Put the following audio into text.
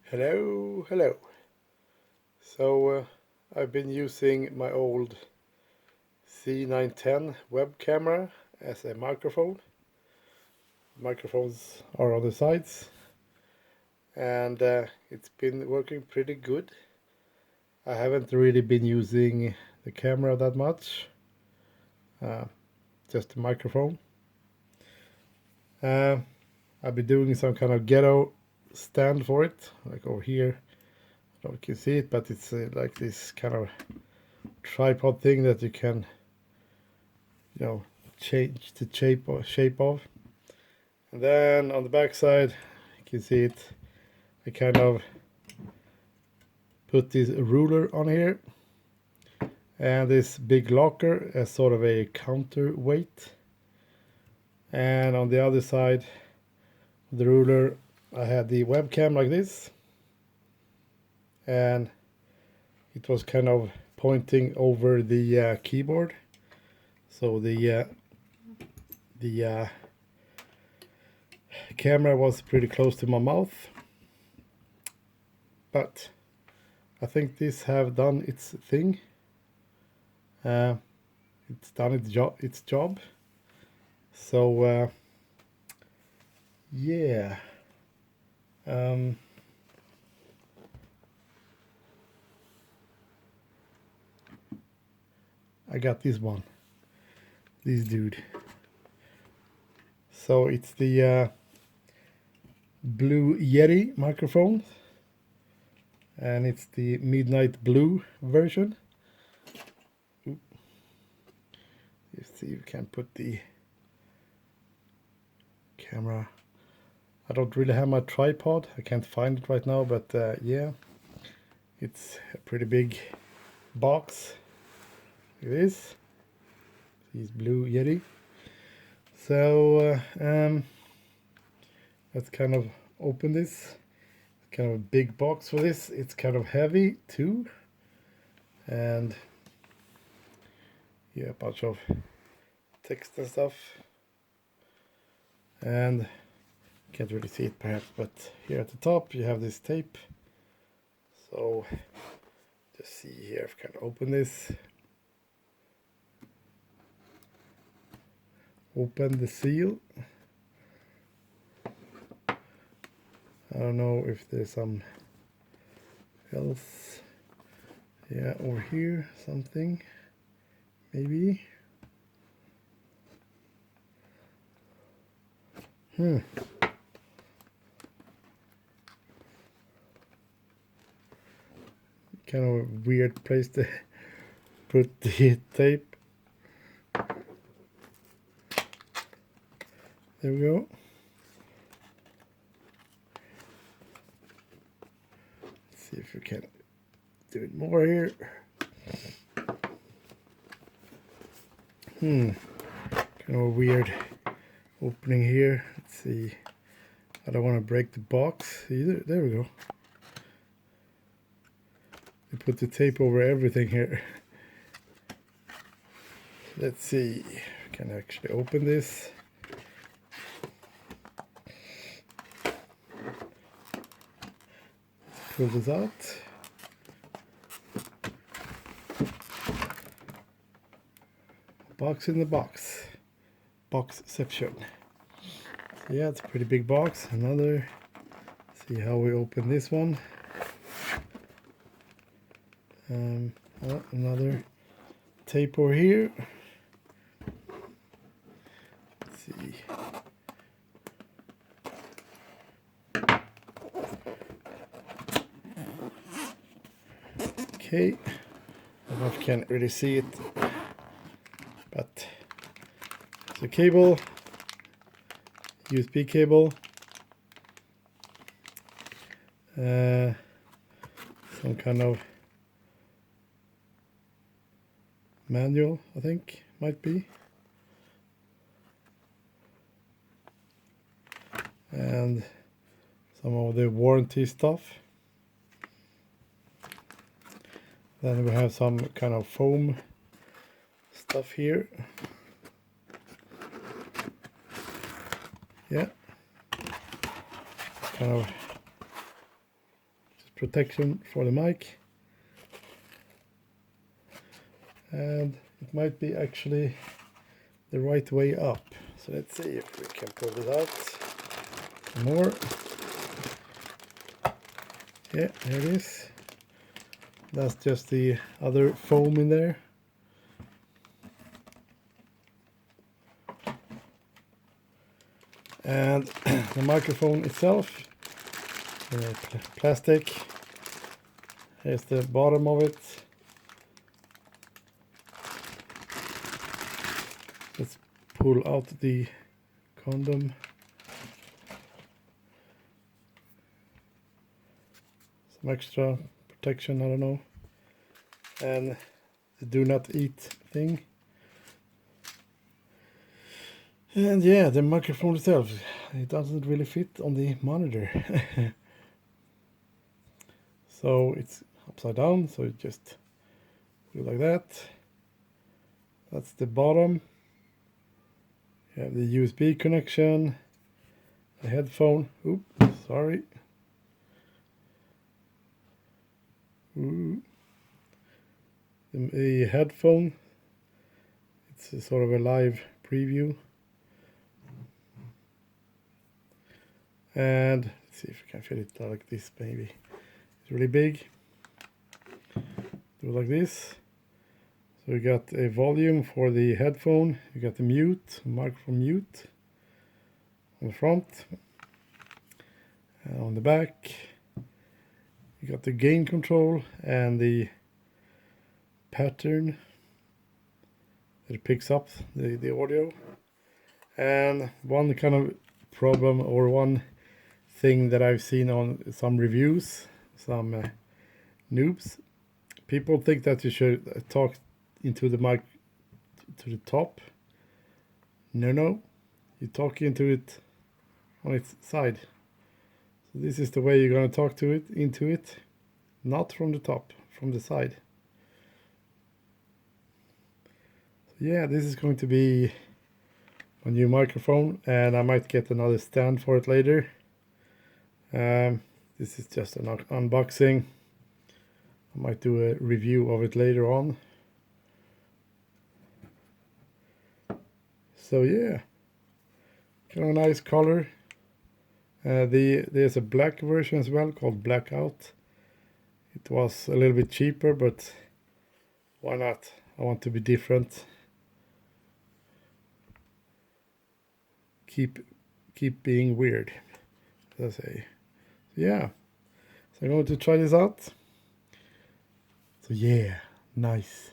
Hello. So I've been using my old C910 web camera as a microphone. Microphones are on the sides, and it's been working pretty good. I haven't really been using the camera that much, just the microphone. I've been doing some kind of ghetto stand for it, like over here. I don't know if you can see it, but it's like this kind of tripod thing that you can, change the shape of. And then on the back side, you can see it. I kind of put this ruler on here, and this big locker as sort of a counterweight. And on the other side, the ruler, I had the webcam like this, and it was kind of pointing over the keyboard, so the camera was pretty close to my mouth. But I think this have done its thing. It's done its job. So yeah. I got this dude. So it's the Blue Yeti microphone, and it's the midnight blue version. Let's see if we can put the camera. I don't really have my tripod. I can't find it right now, but yeah, it's a pretty big box. It is. This Blue Yeti. So let's kind of open this. It's kind of a big box for this. It's kind of heavy too, and yeah, a bunch of text and stuff. And can't really see it perhaps, but here at the top you have this tape. So just see here if I can open this. Open the seal. I don't know if there's some else. Yeah, over here something maybe. Kind of a weird place to put the tape. There we go. Let's see if we can do it more here. Kind of a weird opening here. Let's see. I don't want to break the box either. There we go. They put the tape over everything here. Let's see. I can actually open this. Pull this out. Box in the box. Boxception. So yeah, it's a pretty big box. Another. See how we open this one. Another tape over here. Let's see. Okay, I don't know if you can really see it, but it's a cable, USB cable, some kind of manual, I think, might be, and some of the warranty stuff. Then we have some kind of foam stuff here. Yeah. Kind of protection for the mic, and it might be actually the right way up. So let's see if we can pull it out more. Yeah, there it is. That's just the other foam in there. And the microphone itself, plastic. Here's the bottom of it. Let's pull out the condom. Some extra protection, I don't know. And the do not eat thing. And yeah, the microphone itself, it doesn't really fit on the monitor. So it's upside down, so it just go like that. That's the bottom. You have the USB connection, the headphone. Oops, sorry. Ooh. The headphone, it's a sort of a live preview. And let's see if we can fit it like this, maybe. It's really big. Do it like this. So we got a volume for the headphone. You got the mute, microphone mute on the front. And on the back, you got the gain control and the pattern that it picks up the audio. And one kind of problem, or one thing that I've seen on some reviews, some noobs, people think that you should talk into the mic to the top. No, you talk into it on its side. So this is the way you're going to talk to it, into it, not from the top, from the side. So yeah, this is going to be a new microphone, and I might get another stand for it later. This is just an unboxing. I might do a review of it later on. So yeah, kind of a nice color. There's a black version as well called Blackout. It was a little bit cheaper, but why not? I want to be different. Keep being weird, as I say. Yeah, so I'm going to try this out. So yeah, nice.